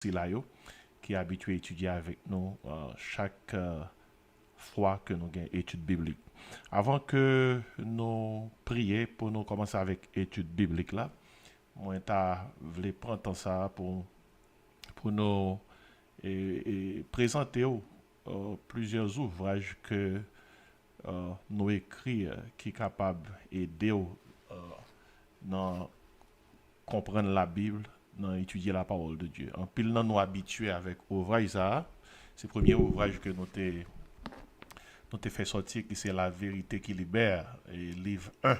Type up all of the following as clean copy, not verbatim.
Silayo, qui est habitué à étudier avec nous chaque fois que nous avons études bibliques. Avant que nous prions pour nous commencer avec études bibliques là, moi voulu prendre temps ça pour nous présenter plusieurs ouvrages que nous écrits qui sont capables d'aider dans comprendre la Bible, dans étudier la parole de Dieu. En pile, nous habitués avec ouvrage ça. C'est le premier ouvrage que nous t'ai fait sortir, qui c'est La vérité qui libère, et livre 1.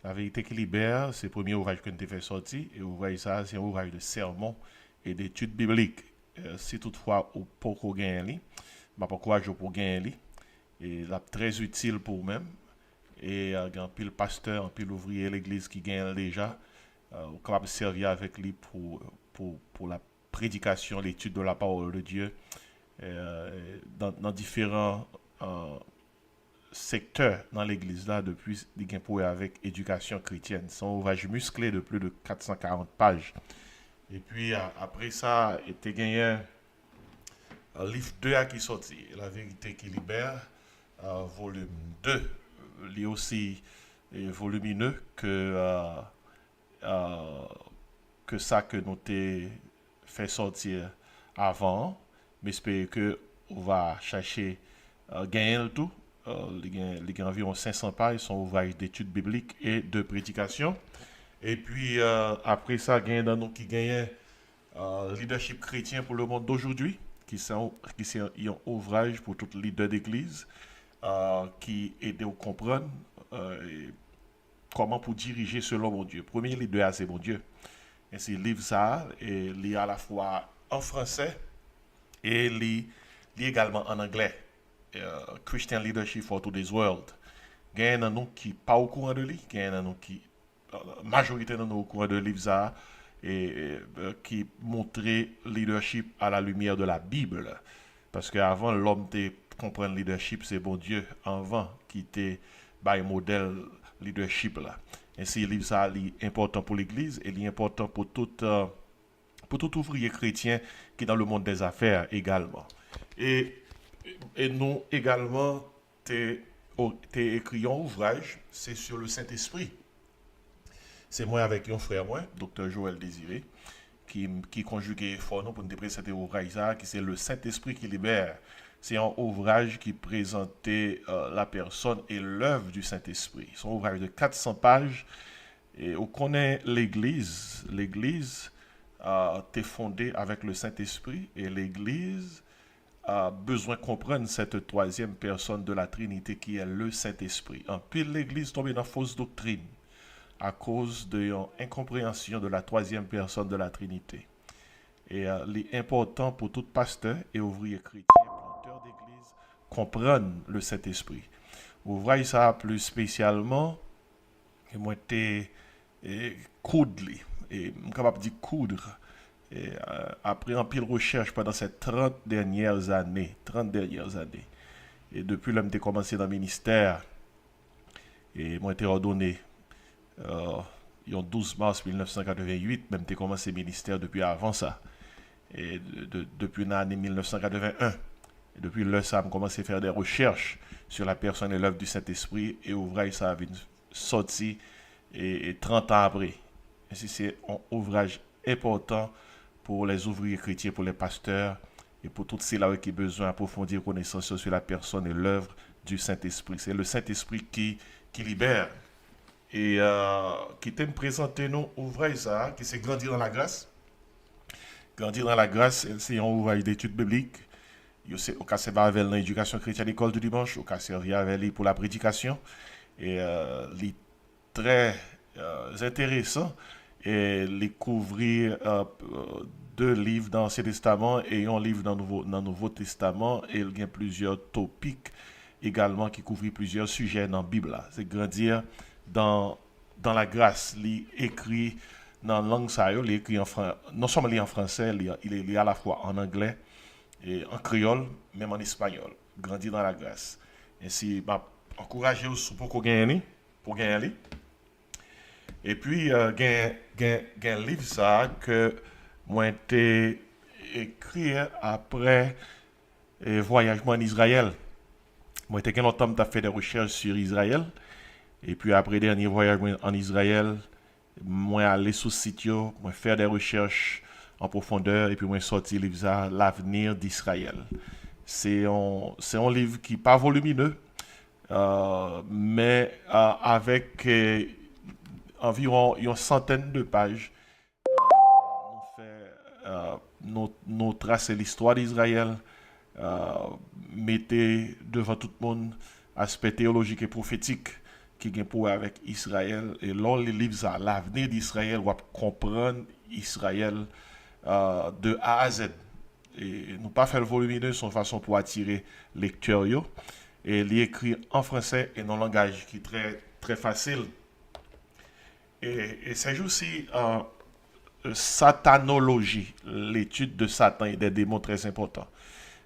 La vérité qui libère, c'est le premier ouvrage que nous t'ai fait sortir. Et ouvrage ça, c'est un ouvrage de sermon et d'études bibliques. Si toutefois, ou pas qu'on gagne, bah pourquoi je pour gagner, et là, très utile pour vous-même. Et un pile pasteur, un pile ouvrier l'église qui gagne déjà, capable de servir avec lui pour la prédication, l'étude de la parole de Dieu dans différents secteurs dans l'église là depuis des pour avec éducation chrétienne. C'est un ouvrage musclé de plus de 440 pages. Et puis après ça, il était gagné un livre 2 qui est sorti, La vérité qui libère, volume 2. Il est aussi volumineux euh, que ça que nous t'ai fait sortir avant. Mais j'espère que on va chercher gagner le tout. Il y a environ 500 pages, son ouvrage d'études bibliques et de prédication. Et puis après ça, il y a dans nous qui gagne leadership chrétien pour le monde d'aujourd'hui, qui est un ouvrage pour tout leader d'église qui aide à comprendre comment pour diriger selon mon Dieu. Premier leader, c'est mon Dieu. Et c'est livre ça, et lit à la fois en français et lit également en anglais. Christian Leadership for Today's World. Il y a un nous qui pas au courant de lui, il y a un nous qui majorité de nous au courant de livre ça qui montrait leadership à la lumière de la Bible. Parce qu'avant, l'homme te comprendre leadership, c'est bon Dieu avant qui était by modèle leadership là. Ainsi, livre ça est important pour l'Église et il est important pour tout ouvrier chrétien qui est dans le monde des affaires également. Et, et nous également, t'es écrit un ouvrage, c'est sur le Saint-Esprit. C'est moi avec un frère, moi, docteur Joël Désiré, qui conjuguait fort nous pour nous présenter ouvrage ça, qui c'est le Saint-Esprit qui libère. C'est un ouvrage qui présentait la personne et l'œuvre du Saint-Esprit. C'est un ouvrage de 400 pages. Et on connaît l'Église. L'Église est fondée avec le Saint-Esprit et l'Église a besoin de comprendre cette troisième personne de la Trinité qui est le Saint-Esprit. En pile, l'Église tombe dans fausse doctrine à cause de l'incompréhension de la troisième personne de la Trinité. Et il est important pour tout pasteur et ouvrier chrétien, planteur d'église, comprendre le Saint-Esprit. Ouvrage ça plus spécialement, et moi t'es coudre, et je suis capable de dire coudre. Et, après un pile recherche pendant ces 30 dernières années, et depuis là, j'ai commencé dans le ministère, et moi été ordonné le 12 mars 1988, même j'ai commencé le ministère depuis avant ça. Et depuis l'année 1981. Et depuis là, ça a commencé à faire des recherches sur la personne et l'œuvre du Saint-Esprit et ouvrage ça a sorti et 30 ans après. Ainsi, c'est un ouvrage important pour les ouvriers chrétiens, pour les pasteurs et pour tous ceux-là qui ont besoin d'approfondir connaissance sur la personne et l'œuvre du Saint-Esprit. C'est le Saint-Esprit qui libère. Et qui t'aime présenter nous ouvrage ça, qui c'est Grandir dans la grâce. Grandir dans la grâce, c'est un ouvrage d'études bibliques. Au cas servir avec l'éducation chrétienne à l'école du dimanche, au cas servir avec lui pour la prédication. Et il très intéressant. Et les couvrir deux livres dans l'Ancien Testament et un livre dans le Nouveau Testament. Et il y a plusieurs topics également qui couvrent plusieurs sujets dans la Bible. C'est grandir dans la grâce. Il écrit dans la langue ça, il est écrit non seulement en français, il est à la fois en anglais et en créole, même en espagnol. Grandir dans la grâce. Ainsi, bah, encourager pour qu'on gagne, pour gagner. Et puis, il y a un livre ça que moi, écrit après voyagement en Israël. Moi, j'étais longtemps fait des recherches sur Israël. Et puis après dernier voyage en Israël, moi aller sur le site, moi faire des recherches en profondeur et puis moi sortir le livre ça, L'avenir d'Israël. C'est un livre qui n'est pas volumineux, mais avec environ une centaine de pages. Nous fait nous tracer l'histoire d'Israël, euh, mettez devant tout le monde aspect théologique et prophétique qui vient pour avec Israël. Et lors les livres ça, l'avenir d'Israël, on va comprendre Israël de A à Z. Et nous pas faire le volumineux, son façon pour attirer lecteurs. Et il est écrit en français et dans un langage qui est très, très facile. Et c'est aussi satanologie, l'étude de Satan et des démons très importants.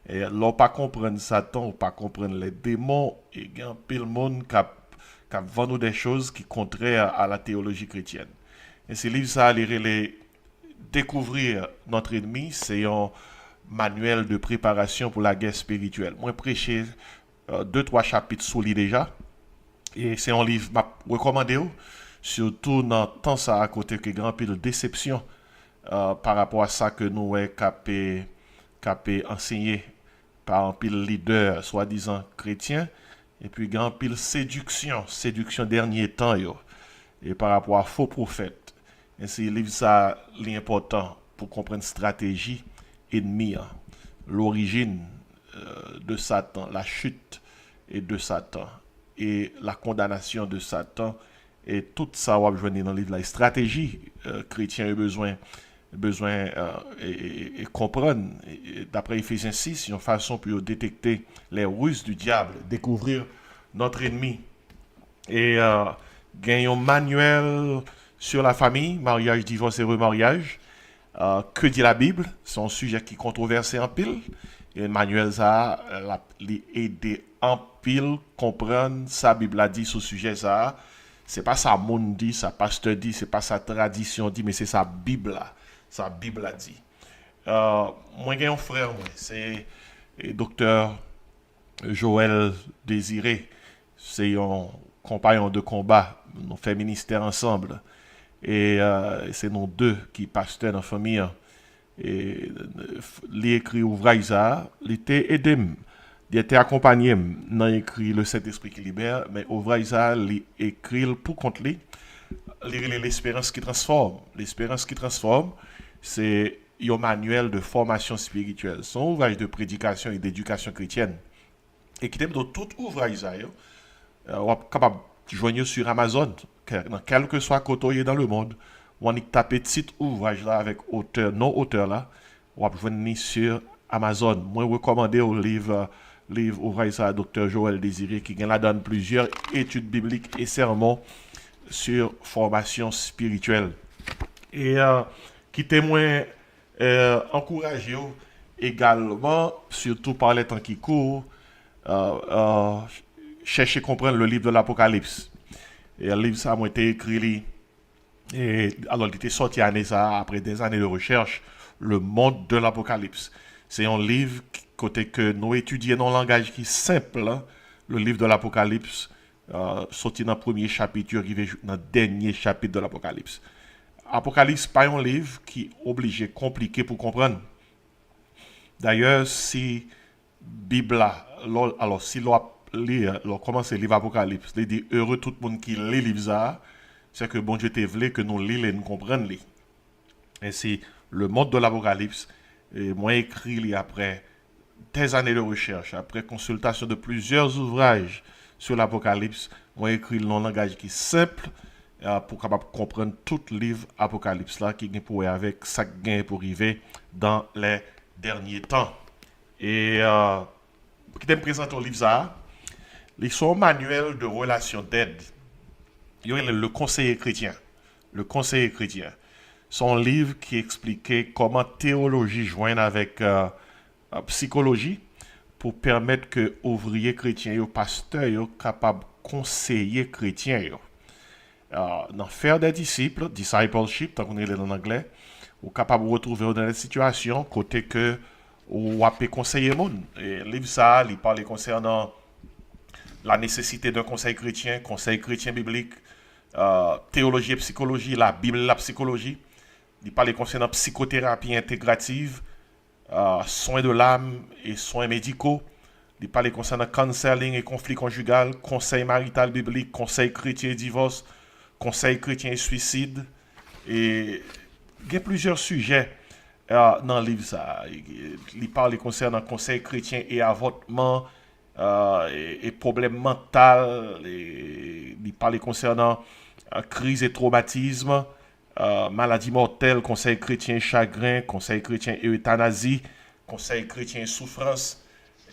Et l'on pas comprendre Satan ou pas comprendre les démons, et il y a un peu de monde qui vend nous des choses qui sont contraires à la théologie chrétienne. Et ce livre, ça, les découvrir notre ennemi, c'est un manuel de préparation pour la guerre spirituelle. Moi, prêché 2-3 chapitres sous lui déjà. Et c'est un livre que je recommande, surtout dans le temps ça à côté que grand pile de déception par rapport à ça que nous avons capé enseigné par un pile leader, soi-disant chrétien, et puis grand pile séduction dernier temps, et par rapport à faux prophètes. Et c'est livre ça l'important pour comprendre stratégie ennemie, l'origine de Satan, la chute et de Satan et la condamnation de Satan et tout ça on va jouer dans le livre la stratégie chrétien a besoin et comprendre d'après Ephésiens 6 une façon pour détecter les ruses du diable, découvrir notre ennemi et gagner un manuel sur la famille, mariage, divorce et remariage. Que dit la Bible? C'est un sujet qui est controversé en pile. Et Manuel ça aider en pile comprendre sa Bible a dit sur ce sujet ça. C'est pas ça monde dit, ça pasteur dit, c'est pas sa tradition dit, mais c'est sa Bible là. Sa Bible a dit. Moi j'ai un frère, moi, c'est docteur Joël Désiré. C'est un compagnon de combat. Nous fait ministère ensemble. Et c'est nous deux qui pasteurs dans la famille. Et il écrit ouvrage ça, il était aidé, il était accompagné dans écrit le Saint-Esprit qui libère, mais ouvrage ça, il écrit pour compte lui, l'espérance qui transforme. L'espérance qui transforme, c'est un manuel de formation spirituelle, son ouvrage de prédication et d'éducation chrétienne. Et qui est dans tout ouvrage ça, on est capable de joindre sur Amazon, dans quel que soit côté dans le monde. On a tapé petit ouvrage là avec auteur, non auteur là, on va venir sur Amazon. Moi, je recommande au livre ouvrage ça, Dr. Joël Désiré, qui là donne plusieurs études bibliques et sermons sur formation spirituelle. Et qui témoin encouragé également, surtout par les temps qui courent, chercher à comprendre le livre de l'Apocalypse. Et le livre ça a été écrit. Et alors, il était sorti année ça, après des années de recherche, Le monde de l'Apocalypse. C'est un livre côté que nous étudions dans un langage qui est simple, hein, le livre de l'Apocalypse, sorti dans le premier chapitre, arrivé dans le dernier chapitre de l'Apocalypse. Apocalypse, pas un livre qui est obligé, compliqué pour comprendre. D'ailleurs, si Bible, alors si l'on commence le livre Apocalypse, il dit heureux tout le monde qui lit le livre ça, c'est que bon Dieu te voulait que nous lisons et nous comprenions. Et c'est le monde de l'Apocalypse, et moi écrit après des années de recherche, après consultation de plusieurs ouvrages sur l'Apocalypse, moi écrit dans un langage qui est simple pour capable comprendre tout le livre Apocalypse là qui est pour avec ça gain pour arriver dans les derniers temps. Et qui me présente au livre ça, ils sont manuel de relation d'aide. Il y a le conseiller chrétien. Le conseiller chrétien. Son livre qui expliquait comment théologie joigne avec psychologie pour permettre que ouvriers chrétiens et pasteurs soient capables de conseiller chrétiens. Dans faire des disciples, discipleship, tant qu'on est en anglais, ou capable de retrouver dans des situations côté que ou peut conseiller monde. Et livre ça, il parle concernant la nécessité d'un conseil chrétien biblique, théologie et psychologie, la Bible et la psychologie. Il parle concernant psychothérapie intégrative, soins de l'âme et soins médicaux. Il parle concernant counseling et conflit conjugal, conseil marital biblique, conseil chrétien et divorce, conseil chrétien et suicide. Et il y a plusieurs sujets dans le livre. Ça. Il parle concernant conseil chrétien et avortement, et problèmes mentaux. Il parle concernant crise et traumatisme, maladie mortelle, conseil chrétien chagrin, conseil chrétien et euthanasie, conseil chrétien et souffrance.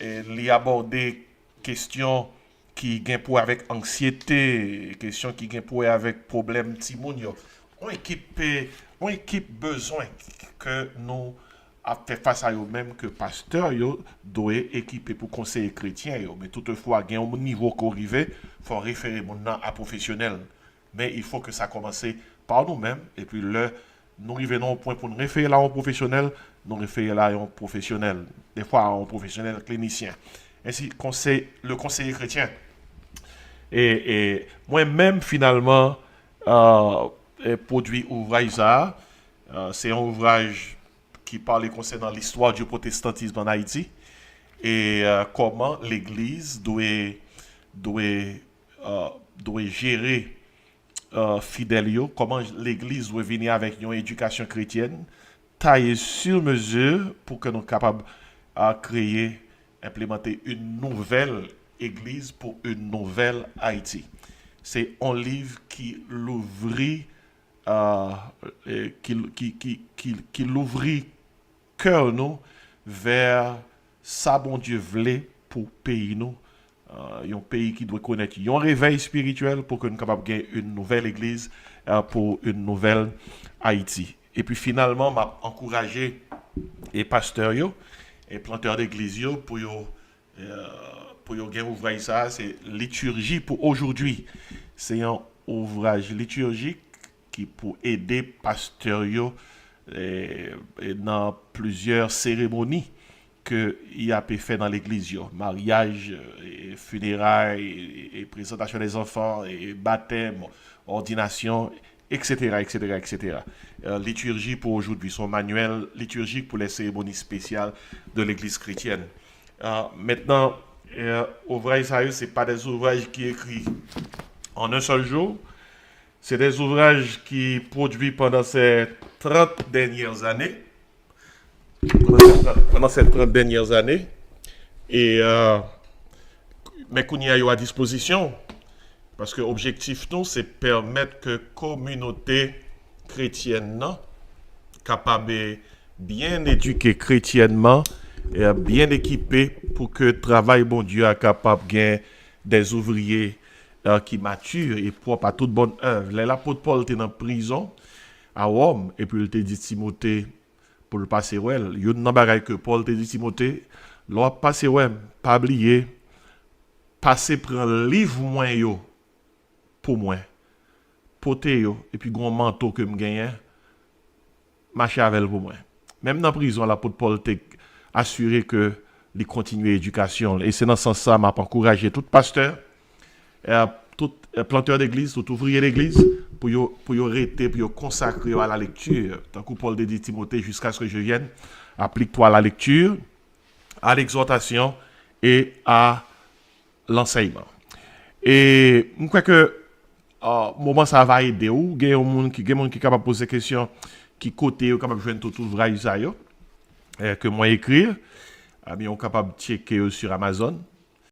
Et il aborder questions qui gagnent pour avec anxiété, questions qui gagnent pour avec problème timounio. On équipe besoin que nous a fait face à eux-mêmes que pasteur yo doit équiper pour conseiller chrétien yo. Mais toutefois, gagne un niveau qu'on arrive, faut référer mon nom à professionnel. Mais il faut que ça commence par nous-mêmes et puis nous revenons au point pour nous référer là en professionnel, nous référer là en professionnel, des fois en professionnel clinicien. Ainsi, le conseiller chrétien. Et moi-même, finalement, produit ouvrage ça. C'est un ouvrage qui parle concernant l'histoire du protestantisme en Haïti et comment l'Église doit gérer fidèles, comment l'Église doit venir avec une éducation chrétienne taillée sur mesure pour que nous soyons capables de créer, implémenter une nouvelle Église pour une nouvelle Haïti. C'est un livre qui l'ouvrit, qui l'ouvrit cœur nous vers ça bon Dieu voulait pour pays nous. Un pays qui doit connaître un réveil spirituel pour que nous soyons capables de gagner une nouvelle église pour une nouvelle Haïti. Et puis finalement, m'a encouragé les pasteurs et planteurs d'église pour gagner ouvrage ça, c'est liturgie pour aujourd'hui. C'est un ouvrage liturgique qui pour aider pasteurs dans plusieurs cérémonies que il a pu faire dans l'église, mariage, funérailles, et présentation des enfants, et baptême, ordination, etc., etc., etc. Liturgie pour aujourd'hui, son manuel liturgique pour les cérémonies spéciales de l'église chrétienne. Maintenant, ouvrage sérieux, ce n'est pas des ouvrages qui écrits en un seul jour, c'est des ouvrages qui produits pendant ces 30 dernières années. Pendant ces 30 dernières années. Et mais qu'on y a eu à disposition. Parce que l'objectif, nous, c'est permettre que la communauté chrétienne, capable de bien éduquer chrétiennement et bien équipée pour que le travail, bon Dieu, est capable de gagner des ouvriers qui maturent et propres à toute bonne œuvre. L'apôtre Paul était en prison à Rome et puis il te dit Timothée pour le passer ouais. Il y a une bagaille que Paul te dit Timothée, l'on passer ouais, pas oublier, passer prendre livre moins yo pour moi, poter yo et puis grand manteau que me gagne, marcher avec pour moi. Même dans la prison, l'apôtre Paul t'a assuré que il continue l'éducation et c'est dans ce sens ça m'a encouragé tout pasteur, tout planteur d'église, tout ouvrier d'église pour yo rester, pour yo consacrer à la lecture. Tant que Paul dit Timothée jusqu'à ce que je vienne, applique-toi à la lecture, à l'exhortation et à l'enseignement. Et je crois que moment ça va aider ou il y a des gens qui est capable de poser des questions qui côté ou capable de joindre tout ouvrage ça que moi écrire, bien on capable de checker sur Amazon